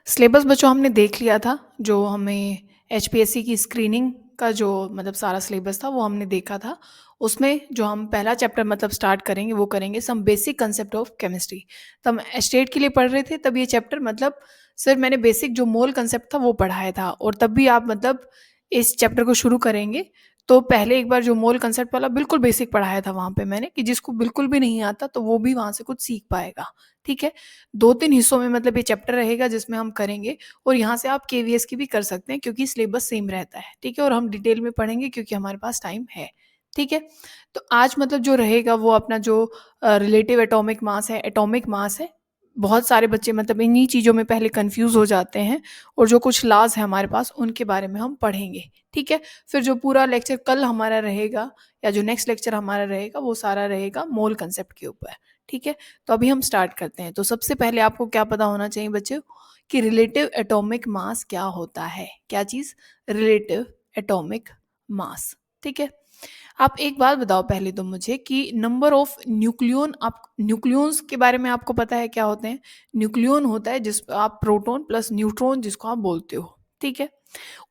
Syllabus बच्चों हमने देख लिया था। जो हमें एचपीएससी की स्क्रीनिंग का जो मतलब सारा सिलेबस था वो हमने देखा था। उसमें जो हम पहला चैप्टर मतलब स्टार्ट करेंगे वो करेंगे some basic concept of chemistry. तो हम स्टेट के लिए पढ़ रहे थे तब ये चैप्टर मतलब सिर्फ मैंने बेसिक जो मोल कंसेप्ट था वो पढ़ाया था। और तब भी आप मतलब इस चैप्टर को शुरू करेंगे तो पहले एक बार जो मोल कंसेप्ट वाला बिल्कुल बेसिक पढ़ाया था वहाँ पे मैंने, कि जिसको बिल्कुल भी नहीं आता तो वो भी वहाँ से कुछ सीख पाएगा। ठीक है। 2-3 हिस्सों में मतलब ये चैप्टर रहेगा जिसमें हम करेंगे। और यहाँ से आप केवीएस की भी कर सकते हैं क्योंकि सिलेबस सेम रहता है। ठीक है। और हम डिटेल में पढ़ेंगे क्योंकि हमारे पास टाइम है। ठीक है। तो आज मतलब जो रहेगा वो अपना जो रिलेटिव एटॉमिक मास है। बहुत सारे बच्चे मतलब इन्हीं चीज़ों में पहले कंफ्यूज हो जाते हैं। और जो कुछ लॉज है हमारे पास उनके बारे में हम पढ़ेंगे। ठीक है। फिर जो पूरा लेक्चर कल हमारा रहेगा या जो नेक्स्ट लेक्चर हमारा रहेगा वो सारा रहेगा मोल कंसेप्ट के ऊपर। ठीक है। तो अभी हम स्टार्ट करते हैं। तो सबसे पहले आपको क्या पता होना चाहिए बच्चों कि रिलेटिव एटॉमिक मास क्या होता है। क्या चीज़? Relative atomic mass. ठीक है। आप एक बात बताओ पहले तो मुझे कि नंबर ऑफ न्यूक्लियन, आप न्यूक्लियंस के बारे में आपको पता है क्या होते हैं? न्यूक्लियन होता है जिस आप प्रोटॉन प्लस न्यूट्रॉन जिसको आप बोलते हो। ठीक है।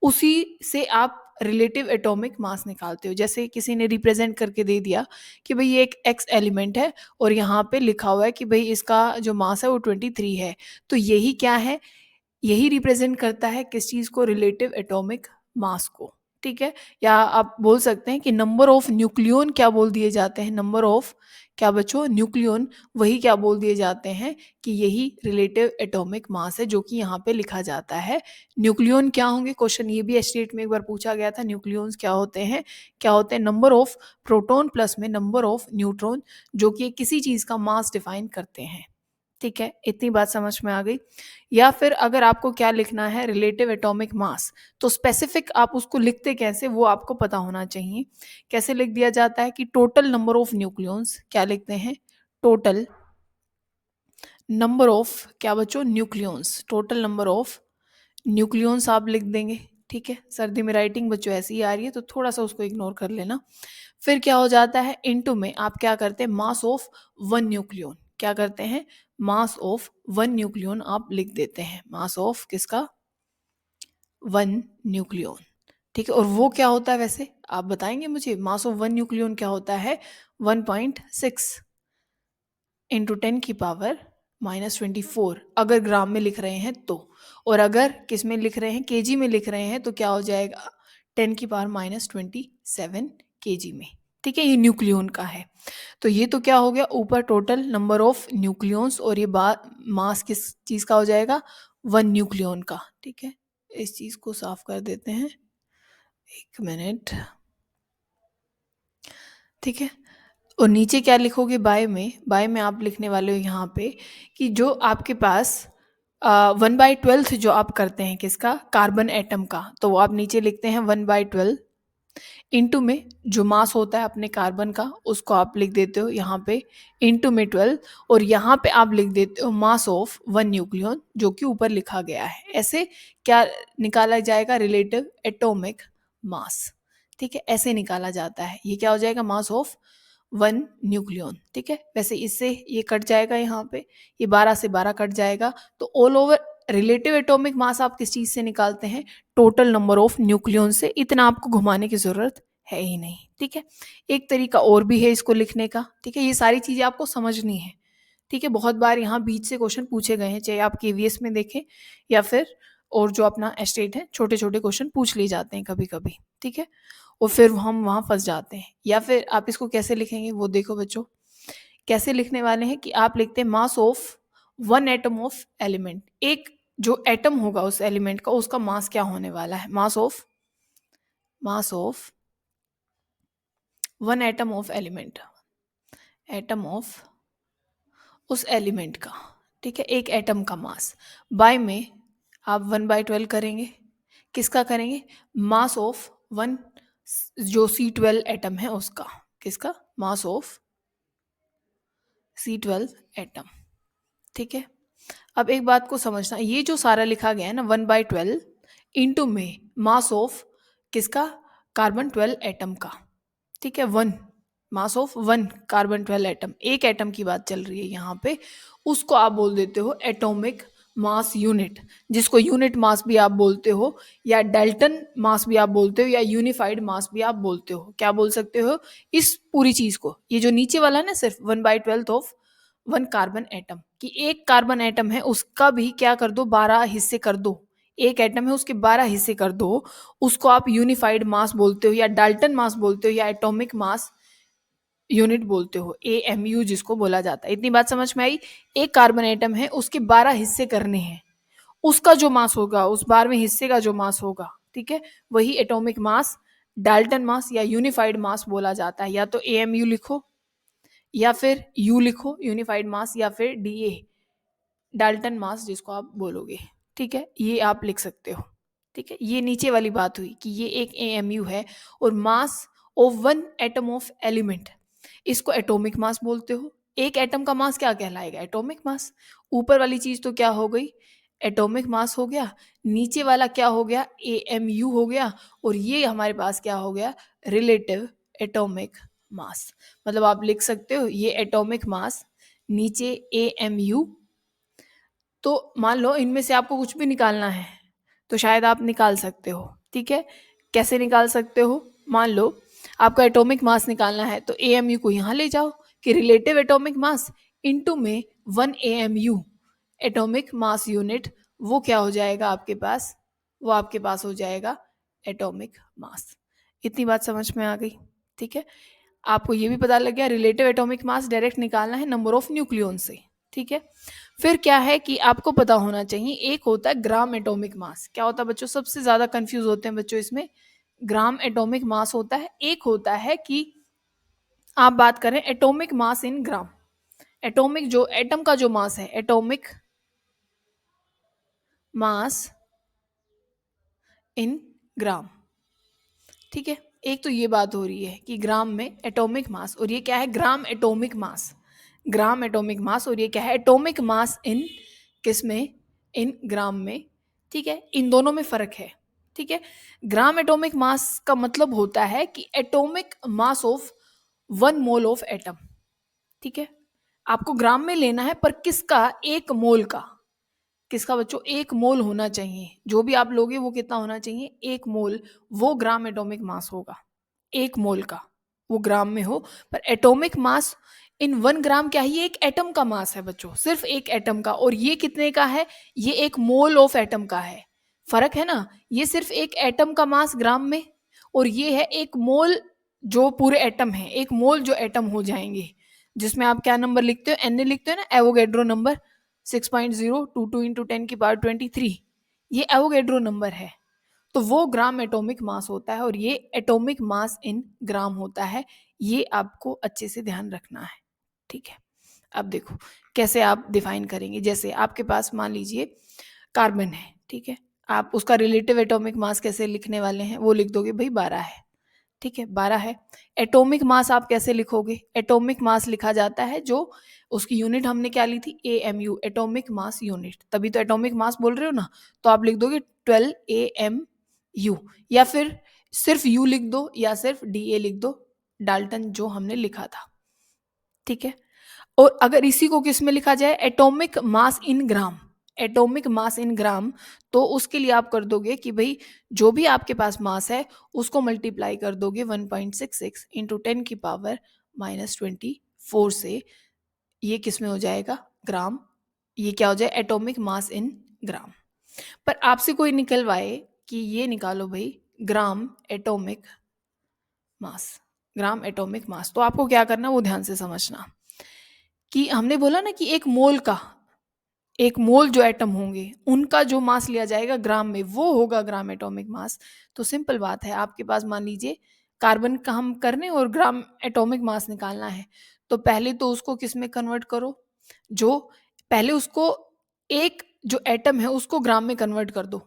उसी से आप रिलेटिव एटॉमिक मास निकालते हो। जैसे किसी ने रिप्रेजेंट करके दे दिया कि भाई ये एक एक्स एलिमेंट है और यहाँ पे लिखा हुआ है कि भाई इसका जो मास है वो 23 है। तो यही क्या है? यही रिप्रेजेंट करता है किस चीज़ को? रिलेटिव एटॉमिक मास को। ठीक है। या आप बोल सकते हैं कि नंबर ऑफ न्यूक्लियन क्या बोल दिए जाते हैं? नंबर ऑफ क्या बच्चों? न्यूक्लियन। वही क्या बोल दिए जाते हैं कि यही रिलेटिव एटॉमिक मास है जो कि यहाँ पे लिखा जाता है। न्यूक्लियन क्या होंगे? क्वेश्चन ये भी स्टेट में एक बार पूछा गया था। न्यूक्लियंस क्या होते हैं? क्या होते हैं? नंबर ऑफ प्रोटॉन प्लस में नंबर ऑफ न्यूट्रॉन जो कि किसी चीज़ का मास डिफाइन करते हैं। ठीक है। इतनी बात समझ में आ गई। या फिर अगर आपको क्या लिखना है? Relative atomic mass. तो स्पेसिफिक आप उसको लिखते कैसे वो आपको पता होना चाहिए। कैसे लिख दिया जाता है कि टोटल नंबर ऑफ न्यूक्लियंस। क्या लिखते हैं? टोटल नंबर ऑफ क्या बच्चों? Nucleons. Total number of nucleons आप लिख देंगे। ठीक है। सर्दी में राइटिंग बच्चों ऐसी ही आ रही है तो थोड़ा सा उसको इग्नोर कर लेना। फिर क्या हो जाता है? इनटू में आप क्या करते हैं? Mass of one nucleon. क्या करते हैं? मास ऑफ वन न्यूक्लियन आप लिख देते हैं। मास ऑफ किसका? One nucleon. ठीक है। और वो क्या होता है वैसे आप बताएंगे मुझे? मास ऑफ वन न्यूक्लियन क्या होता है? 1.6 इंटू 10⁻⁻24 अगर ग्राम में लिख रहे हैं तो। और अगर किस में लिख रहे हैं? केजी में लिख रहे हैं तो क्या हो जाएगा? 10⁻⁻27 केजी में। ठीक है। ये न्यूक्लियन का है। तो ये तो क्या हो गया? ऊपर टोटल नंबर ऑफ न्यूक्लियंस और ये मास किस चीज़ का हो जाएगा? वन न्यूक्लियन का। ठीक है। इस चीज़ को साफ कर देते हैं। एक मिनट। ठीक है। और नीचे क्या लिखोगे? बाय में आप लिखने वाले हो यहाँ पे कि जो आपके पास 1/12 जो आप करते हैं किसका? कार्बन एटम का। तो वो आप नीचे लिखते हैं 1/12 इंटू में जो मास होता है अपने कार्बन का उसको आप लिख देते हो यहाँ पे इंटू में 12। और यहाँ पे आप लिख देते हो मास ऑफ वन न्यूक्लियन जो कि ऊपर लिखा गया है। ऐसे क्या निकाला जाएगा? Relative atomic mass. ठीक है। ऐसे निकाला जाता है। ये क्या हो जाएगा? Mass of one nucleon. ठीक है। वैसे इससे ये कट जाएगा यहाँ पे, ये 12 से 12 कट जाएगा। तो all over relative atomic mass आप किस चीज़ से निकालते हैं? टोटल नंबर ऑफ न्यूक्लियन से। इतना आपको घुमाने की ज़रूरत है ही नहीं। ठीक है। एक तरीका और भी है इसको लिखने का। ठीक है। ये सारी चीज़ें आपको समझनी है। ठीक है। बहुत बार यहाँ बीच से क्वेश्चन पूछे गए हैं, चाहे आप केवीएस में देखें या फिर और जो अपना एस्टेट है, छोटे छोटे क्वेश्चन पूछ लिए जाते हैं कभी कभी। ठीक है। और फिर हम वहाँ फंस जाते हैं। या फिर आप इसको कैसे लिखेंगे वो देखो बच्चों। कैसे लिखने वाले हैं कि आप लिखते हैं mass of one atom of element. एक जो एटम होगा उस एलिमेंट का उसका मास क्या होने वाला है? Mass of one atom of element. Atom of उस एलिमेंट का। ठीक है। एक एटम का मास बाय में आप 1/12 करेंगे। किसका करेंगे? मास ऑफ वन जो C12 एटम है उसका। किसका? Mass of C12 atom. ठीक है। अब एक बात को समझना, ये जो सारा लिखा गया है ना 1/12 इंटू में मास ऑफ किसका? कार्बन 12 एटम का। ठीक है। One mass of one carbon 12 atom, एक एटम की बात चल रही है यहाँ पे। उसको आप बोल देते हो एटॉमिक मास यूनिट, जिसको यूनिट मास भी आप बोलते हो, या डाल्टन मास भी आप बोलते हो, या यूनिफाइड मास भी आप बोलते हो। क्या बोल सकते हो इस पूरी चीज को? ये जो नीचे वाला है ना, सिर्फ 1/12 ऑफ 1 कार्बन एटम, कि एक कार्बन एटम है उसका भी क्या कर दो, 12 हिस्से कर दो। एक एटम है उसके 12 हिस्से कर दो, उसको आप यूनिफाइड मास बोलते हो, या डाल्टन मास बोलते हो, या एटॉमिक मास यूनिट बोलते हो, AMU जिसको बोला जाता है। इतनी बात समझ में आई? एक कार्बन एटम है, उसके 12 हिस्से करने हैं, उसका जो मास होगा, उस 12वें हिस्से का जो मास होगा, ठीक है, वही एटॉमिक मास, डाल्टन मास या यूनिफाइड मास बोला जाता है। या तो AMU लिखो, या फिर U लिखो यूनिफाइड मास, या फिर DA डाल्टन मास जिसको आप बोलोगे, ठीक है, ये आप लिख सकते हो। ठीक है, ये नीचे वाली बात हुई कि ये एक AMU है, और mass of one atom of element, इसको एटॉमिक मास बोलते हो। एक एटम का मास क्या कहलाएगा? Atomic mass. ऊपर वाली चीज तो क्या हो गई? एटॉमिक मास हो गया। नीचे वाला क्या हो गया? AMU हो गया। और ये हमारे पास क्या हो गया? Relative atomic mass. मतलब आप लिख सकते हो ये एटॉमिक मास, नीचे AMU। तो मान लो इनमें से आपको कुछ भी निकालना है तो शायद आप निकाल सकते हो। ठीक है, कैसे निकाल सकते हो? मान लो आपको एटॉमिक मास निकालना है तो AMU को यहाँ ले जाओ कि रिलेटिव एटॉमिक मास इनटू में 1 AMU एटॉमिक मास यूनिट, वो क्या हो जाएगा आपके पास? वो आपके पास हो जाएगा एटॉमिक मास। इतनी बात समझ में आ गई? ठीक है, आपको ये भी पता लग गया रिलेटिव एटॉमिक मास डायरेक्ट निकालना है नंबर ऑफ न्यूक्लियन से। ठीक है, फिर क्या है कि आपको पता होना चाहिए, एक होता है ग्राम एटॉमिक मास। क्या होता है बच्चों? सबसे ज्यादा कंफ्यूज होते हैं बच्चों इसमें। ग्राम एटॉमिक मास होता है। एक होता है कि आप बात करें एटॉमिक मास इन ग्राम। एटॉमिक जो एटम का जो मास है, एटॉमिक मास इन ग्राम। ठीक है, एक तो ये बात हो रही है कि ग्राम में एटॉमिक मास, और ये क्या है? Gram atomic mass. Gram atomic mass, और ये क्या है? एटॉमिक मास इन किस में? इन ग्राम में। ठीक है, इन दोनों में फर्क है। ठीक है, ग्राम एटॉमिक मास का मतलब होता है कि atomic mass of 1 mole of atom. ठीक है, आपको ग्राम में लेना है, पर किसका? 1 मोल का। किसका बच्चों? 1 मोल होना चाहिए। जो भी आप लोगे वो कितना होना चाहिए? 1 मोल। वो ग्राम एटॉमिक मास होगा, 1 मोल का, वो ग्राम में हो। पर एटॉमिक मास इन 1 ग्राम क्या है? ये एक एटम का मास है बच्चों, सिर्फ एक एटम का। और ये कितने का है? ये 1 मोल ऑफ एटम का है। फर्क है ना? ये सिर्फ एक एटम का मास ग्राम में, और ये है 1 मोल जो पूरे एटम है। 1 मोल जो एटम हो जाएंगे, जिसमें आप क्या नंबर लिखते हो? Na लिखते हो ना, एवोगेड्रो नंबर 6.022 इंटू 10⁻23। ये एवोगेड्रो नंबर है। तो वो ग्राम एटॉमिक मास होता है, और ये एटॉमिक मास इन ग्राम होता है। ये आपको अच्छे से ध्यान रखना है। ठीक है, अब देखो कैसे आप डिफाइन करेंगे। जैसे आपके पास मान लीजिए कार्बन है, ठीक है, आप उसका रिलेटिव एटॉमिक मास कैसे लिखने वाले हैं? वो लिख दोगे भाई 12 है। ठीक है, 12 है। एटॉमिक मास आप कैसे लिखोगे? एटॉमिक मास लिखा जाता है, जो उसकी यूनिट हमने क्या ली थी? AMU atomic mass unit. तभी तो एटॉमिक मास बोल रहे हो ना, तो आप लिख दोगे 12 AMU, या फिर सिर्फ U लिख दो, या सिर्फ DA लिख दो, डाल्टन जो हमने लिखा था। ठीक है, और अगर इसी को किस में लिखा जाए? एटॉमिक मास इन ग्राम। एटॉमिक मास इन ग्राम, तो उसके लिए आप कर दोगे कि भाई जो भी आपके पास मास है उसको मल्टीप्लाई कर दोगे 1.66 इंटू 10⁻⁻24 से। ये किस में हो जाएगा? ग्राम। ये क्या हो जाए? एटॉमिक मास इन ग्राम। पर आपसे कोई निकलवाए कि ये निकालो भाई gram atomic mass, gram atomic mass, तो आपको क्या करना वो ध्यान से समझना। कि हमने बोला ना कि 1 मोल का, 1 मोल जो एटम होंगे उनका जो मास लिया जाएगा ग्राम में, वो होगा ग्राम एटॉमिक मास। तो सिंपल बात है, आपके पास मान लीजिए कार्बन का हम करने और ग्राम एटॉमिक मास निकालना है, तो पहले तो उसको किस में कन्वर्ट करो? जो पहले उसको, एक जो एटम है उसको ग्राम में कन्वर्ट कर दो।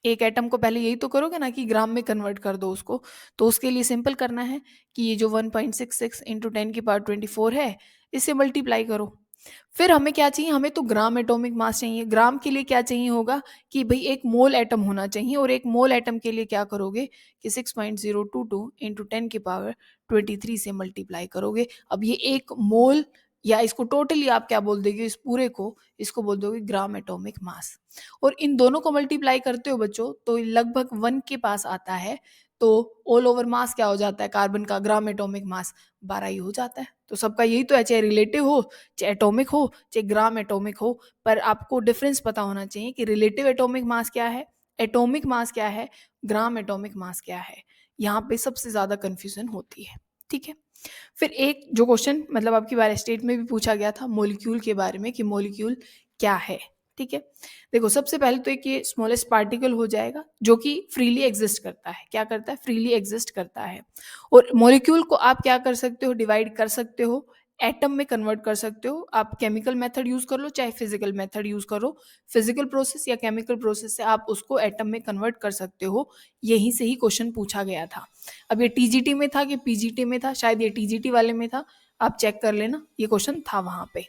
एक एटम को पहले यही तो करोगे ना कि ग्राम में कन्वर्ट कर दो उसको। तो उसके लिए सिंपल करना है कि ये जो 1.66 इंटू 10⁻24 है, इससे मल्टीप्लाई करो। फिर हमें क्या चाहिए? हमें तो ग्राम एटॉमिक मास चाहिए। ग्राम के लिए क्या चाहिए होगा कि भाई 1 मोल एटम होना चाहिए, और 1 मोल एटम के लिए क्या करोगे कि 6.022 इंटू 10⁻23 से मल्टीप्लाई करोगे। अब ये 1 मोल या इसको टोटली आप क्या बोल दोगे, इस पूरे को इसको बोल दोगे ग्राम एटॉमिक मास। और इन दोनों को मल्टीप्लाई करते हो बच्चों तो लगभग 1 के पास आता है। तो ऑल ओवर मास क्या हो जाता है कार्बन का, ग्राम एटॉमिक मास 12 ही हो जाता है। तो सबका यही तो है, चाहे रिलेटिव हो, चाहे एटॉमिक हो, चाहे ग्राम एटॉमिक हो, पर आपको डिफरेंस पता होना चाहिए कि रिलेटिव एटॉमिक मास क्या है, एटॉमिक मास क्या है, ग्राम एटॉमिक मास क्या है। यहाँ पे सबसे ज्यादा कंफ्यूजन होती है। ठीक है। फिर एक जो क्वेश्चन मतलब आपकी बार स्टेट में भी पूछा गया था मॉलिक्यूल के बारे में कि मॉलिक्यूल क्या है। ठीक है। देखो सबसे पहले तो एक ये स्मॉलेस्ट पार्टिकल हो जाएगा जो कि फ्रीली एग्जिस्ट करता है। क्या करता है, फ्रीली एग्जिस्ट करता है। और मॉलिक्यूल को आप क्या कर सकते हो, डिवाइड कर सकते हो, एटम में कन्वर्ट कर सकते हो। आप केमिकल मेथड यूज कर लो चाहे फिजिकल मेथड यूज करो, फिजिकल प्रोसेस या केमिकल प्रोसेस से आप उसको एटम में कन्वर्ट कर सकते हो। यहीं से ही क्वेश्चन पूछा गया था। अब ये टीजीटी में था कि पीजीटी में था, शायद ये टीजीटी वाले में था, आप चेक कर लेना, ये क्वेश्चन था वहां पे।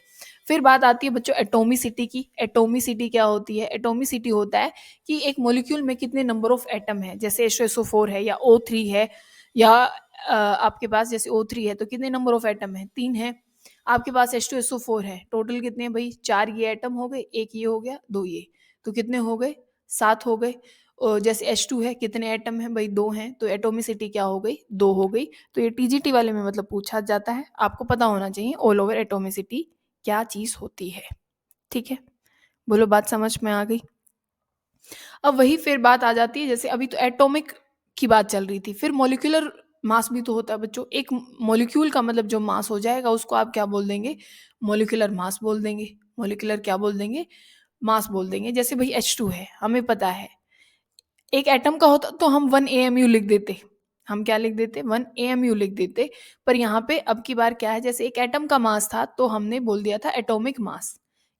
फिर बात आती है बच्चों एटोमिसिटी की। एटोमिसिटी क्या होती है, एटोमिसिटी होता है कि एक मॉलिक्यूल में कितने नंबर ऑफ एटम है। जैसे H2SO4 है या O3 है, या आपके पास जैसे O3 है तो कितने नंबर ऑफ एटम है, 3 है। आपके पास H2SO4 है, टोटल कितने हैं भाई, 4 ये एटम हो गए, एक ये हो गया, 2 ये, तो कितने हो गए, 7 हो गए। और जैसे H2 है, कितने एटम हैं भाई, 2 हैं, तो एटोमिसिटी क्या हो गई, 2 हो गई। तो ये टीजीटी वाले में मतलब पूछा जाता है, आपको पता होना चाहिए ऑल ओवर एटोमिसिटी क्या चीज होती है। ठीक है, बोलो बात समझ में आ गई। अब वही फिर बात आ जाती है, जैसे अभी तो एटॉमिक की बात चल रही थी, फिर मॉलिक्यूलर मास भी तो होता है बच्चों। एक मॉलिक्यूल का मतलब जो मास हो जाएगा उसको आप क्या बोल देंगे, मॉलिक्यूलर मास बोल देंगे। मॉलिक्यूलर क्या बोल देंगे, मास बोल देंगे। जैसे भाई H2 है, हमें पता है एक एटम का होता तो हम 1 AMU लिख देते। हम क्या लिख देते, 1 AMU लिख देते। पर यहाँ पे अब की बार क्या है, जैसे एक एटम का मास था तो हमने बोल दिया था एटॉमिक मास,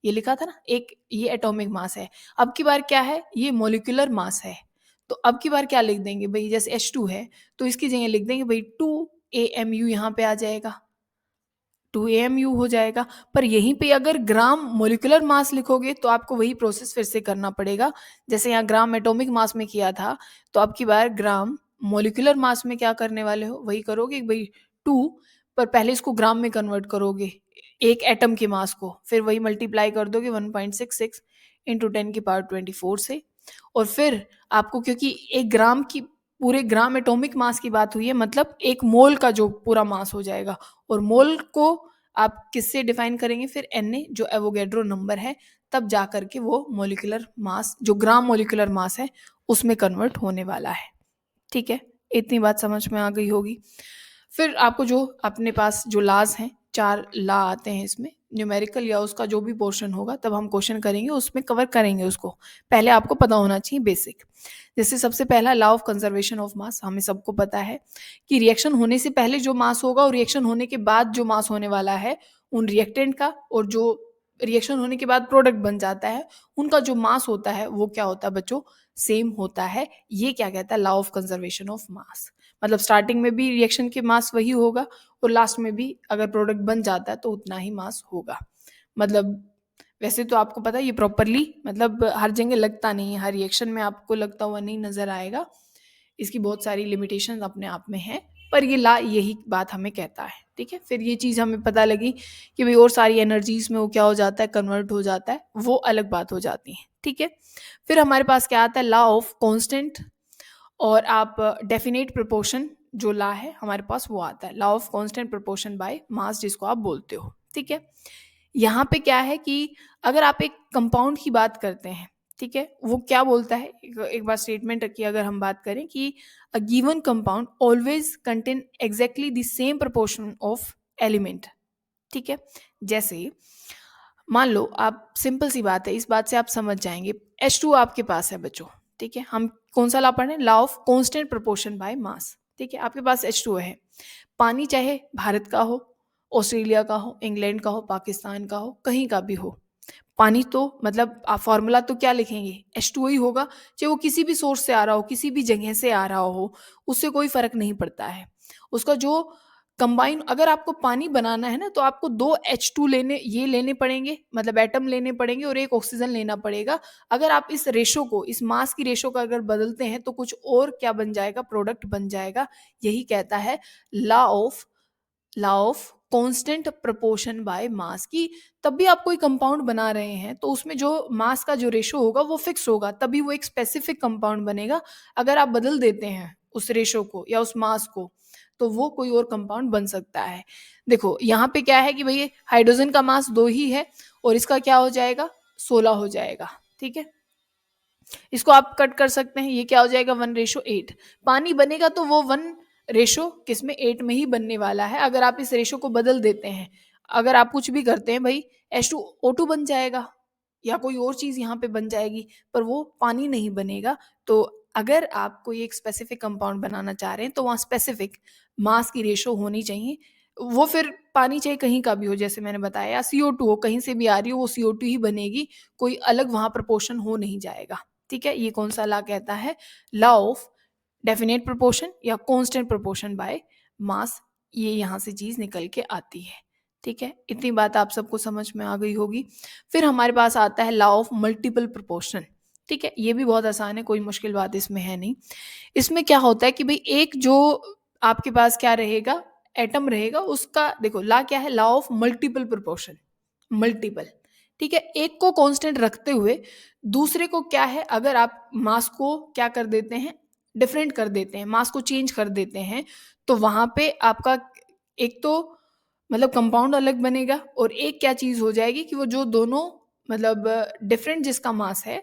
ये लिखा था ना, एक ये एटॉमिक मास है। अब की बार क्या है, ये मॉलिक्यूलर मास है। तो अब की बार क्या लिख देंगे भाई, जैसे H2 है तो इसकी जगह लिख देंगे भाई 2 AMU, यहाँ पे आ जाएगा 2 AMU हो जाएगा। पर यहीं पे अगर ग्राम मोलिकुलर मास लिखोगे तो आपको वही प्रोसेस फिर से करना पड़ेगा, जैसे यहाँ ग्राम एटॉमिक मास में किया था। तो अब की बार ग्राम मोलिकुलर मास में क्या करने वाले हो, वही करोगे भाई 2, पर पहले इसको ग्राम में कन्वर्ट करोगे एक एटम के मास को, फिर वही मल्टीप्लाई कर दोगे 1.66 इंटू 10⁻24 से। और फिर आपको, क्योंकि एक ग्राम की पूरे ग्राम एटॉमिक मास की बात हुई है, मतलब एक मोल का जो पूरा मास हो जाएगा। और मोल को आप किससे डिफाइन करेंगे, फिर Na जो एवोगेड्रो नंबर है, तब जा करके वो मोलिकुलर मास जो ग्राम मोलिकुलर मास है उसमें कन्वर्ट होने वाला है। ठीक है, इतनी बात समझ में आ गई होगी। फिर आपको जो अपने पास जो लाज हैं, 4 ला आते हैं इसमें, न्यूमेरिकल या उसका जो भी पोर्शन होगा तब हम क्वेश्चन करेंगे उसमें कवर करेंगे उसको। पहले आपको पता होना चाहिए बेसिक। जैसे सबसे पहला law of conservation of mass, हमें सबको पता है कि रिएक्शन होने से पहले जो मास होगा और रिएक्शन होने के बाद जो मास होने वाला है, उन रिएक्टेंट का और जो रिएक्शन होने के बाद प्रोडक्ट बन जाता है, उनका जो मास होता है वो क्या होता है बच्चों, सेम होता है। ये क्या कहता है, law of conservation of mass. मतलब स्टार्टिंग में भी रिएक्शन के मास वही होगा और लास्ट में भी अगर प्रोडक्ट बन जाता है तो उतना ही मास होगा। मतलब वैसे तो आपको पता है ये प्रॉपरली मतलब हर जगह लगता नहीं है, हर रिएक्शन में आपको लगता हुआ नहीं नजर आएगा, इसकी बहुत सारी लिमिटेशन अपने आप में है, पर ये ला यही बात हमें कहता है। ठीक है, फिर ये चीज़ हमें पता लगी कि भाई और सारी एनर्जीज में वो क्या हो जाता है, कन्वर्ट हो जाता है, वो अलग बात हो जाती है। ठीक है, फिर हमारे पास क्या आता है, लॉ ऑफ कांस्टेंट। और आप डेफिनेट प्रोपोर्शन जो ला है हमारे पास वो आता है, law of constant proportion by mass जिसको आप बोलते हो। ठीक है, यहाँ पे क्या है कि अगर आप एक कंपाउंड की बात करते हैं, ठीक है, वो क्या बोलता है, एक बार स्टेटमेंट की अगर हम बात करें कि a given compound always contain exactly the same proportion of element. ठीक है, जैसे मान लो आप, सिंपल सी बात है, इस बात से आप समझ जाएंगे। H2 आपके पास है बच्चों, ठीक है, हम कौन सा लॉ पढ़ रहे हैं, law of constant proportion by mass. ठीक है, आपके पास H2 है, पानी चाहे भारत का हो, ऑस्ट्रेलिया का हो, इंग्लैंड का हो, पाकिस्तान का हो, कहीं का भी हो, पानी तो मतलब आप फॉर्मूला तो क्या लिखेंगे, H2O ही होगा। चाहे वो किसी भी सोर्स से आ रहा हो, किसी भी जगह से आ रहा हो, उससे कोई फर्क नहीं पड़ता है। उसका जो कंबाइन, अगर आपको पानी बनाना है ना तो आपको 2 H2 ये लेने पड़ेंगे, मतलब एटम लेने पड़ेंगे और एक ऑक्सीजन लेना पड़ेगा। अगर आप इस रेशो को, इस मास की रेशो को अगर बदलते हैं तो कुछ और क्या बन जाएगा, प्रोडक्ट बन जाएगा। यही कहता है law of constant proportion by mass की तब भी आप कोई कंपाउंड बना रहे हैं तो उसमें जो मास का जो रेशो होगा वो फिक्स होगा, तभी वो एक स्पेसिफिक कंपाउंड बनेगा। अगर आप बदल देते हैं उस रेशो को या उस मास को तो वो कोई और कंपाउंड बन सकता है। देखो यहाँ पे क्या है कि भाई हाइड्रोजन का मास 2 ही है और इसका क्या हो जाएगा 16 हो जाएगा। ठीक है, इसको आप कट कर सकते हैं, ये क्या हो जाएगा 1:8। पानी बनेगा तो वो 1 रेशो किसमें 8 में ही बनने वाला है। अगर आप इस रेशो को बदल देते हैं, अगर आप कुछ भी करते हैं भाई H2O2 बन जाएगा या कोई और चीज यहाँ पे बन जाएगी, पर वो पानी नहीं बनेगा। तो अगर आप कोई एक स्पेसिफिक कंपाउंड बनाना चाह रहे हैं तो वहाँ स्पेसिफिक मास की रेशो होनी चाहिए। वो फिर पानी चाहे कहीं का भी हो, जैसे मैंने बताया, या CO2 हो, कहीं से भी आ रही हो वो CO2 ही बनेगी, कोई अलग वहां प्रपोर्शन हो नहीं जाएगा। ठीक है, ये कौन सा लॉ कहता है, लॉ ऑफ डेफिनेट प्रोपोर्शन या कांस्टेंट प्रोपोर्शन बाय मास, ये यहाँ से चीज निकल के आती है। ठीक है, इतनी बात आप सबको समझ में आ गई होगी। फिर हमारे पास आता है लॉ ऑफ मल्टीपल प्रोपोर्शन। ठीक है, ये भी बहुत आसान है, कोई मुश्किल बात इसमें है नहीं। इसमें क्या होता है कि भाई एक जो आपके पास क्या रहेगा, एटम रहेगा, उसका देखो लॉ क्या है, law of multiple proportion, multiple. ठीक है, एक को कांस्टेंट रखते हुए दूसरे को क्या है, अगर आप मास को क्या कर देते हैं, डिफरेंट कर देते हैं, मास को चेंज कर देते हैं, तो वहां पे आपका एक तो मतलब कंपाउंड अलग बनेगा और एक क्या चीज हो जाएगी कि वो जो दोनों मतलब डिफरेंट जिसका मास है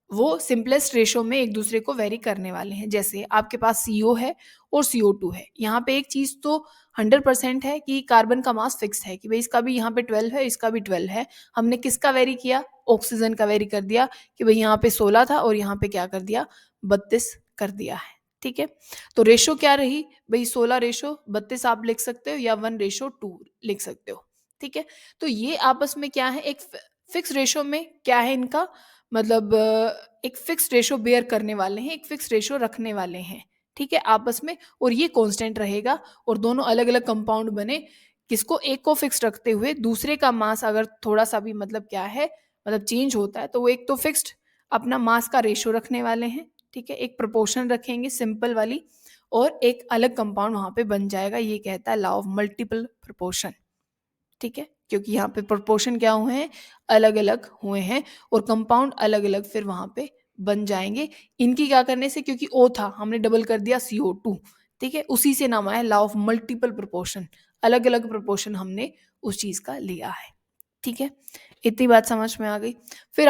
वो सिंपलेस्ट रेशो में एक दूसरे को वेरी करने वाले हैं। जैसे आपके पास CO है और CO2 है, यहाँ पे एक चीज तो 100% है कि कार्बन का मास फिक्स है कि भाई इसका भी यहाँ पे 12 है, इसका भी 12 है। हमने किसका वेरी किया, ऑक्सीजन का वेरी कर दिया कि भाई यहाँ पे 16 था और यहाँ पे क्या कर दिया 32 कर दिया है। ठीक है, तो रेशो क्या रही भाई, 16:32 आप लिख सकते हो या 1:2 लिख सकते हो। ठीक है, तो ये आपस में क्या है, एक फिक्स रेशो में क्या है इनका मतलब एक फिक्स रेशो बेयर करने वाले हैं, एक फिक्स रेशो रखने वाले हैं। ठीक है, आपस में, और ये कांस्टेंट रहेगा और दोनों अलग अलग कंपाउंड बने, किसको एक को फिक्स रखते हुए दूसरे का मास अगर थोड़ा सा भी मतलब क्या है मतलब चेंज होता है तो वो एक तो फिक्स्ड अपना मास का रेशो रखने वाले हैं। ठीक है, एक प्रोपोर्शन रखेंगे सिंपल वाली और एक अलग कंपाउंड वहां पे बन जाएगा, ये कहता है लॉ ऑफ मल्टीपल प्रोपोर्शन। ठीक है, क्योंकि यहाँ पे प्रोपोर्शन क्या हुए हैं, अलग अलग हुए हैं और कंपाउंड अलग अलग फिर वहां पे बन जाएंगे। इनकी क्या करने से, क्योंकि O था हमने डबल कर दिया CO2। ठीक है, उसी से नाम आया लॉ ऑफ मल्टीपल प्रोपोर्शन, अलग अलग प्रोपोर्शन हमने उस चीज का लिया है। ठीक है, इतनी बात समझ में आ गई। फिर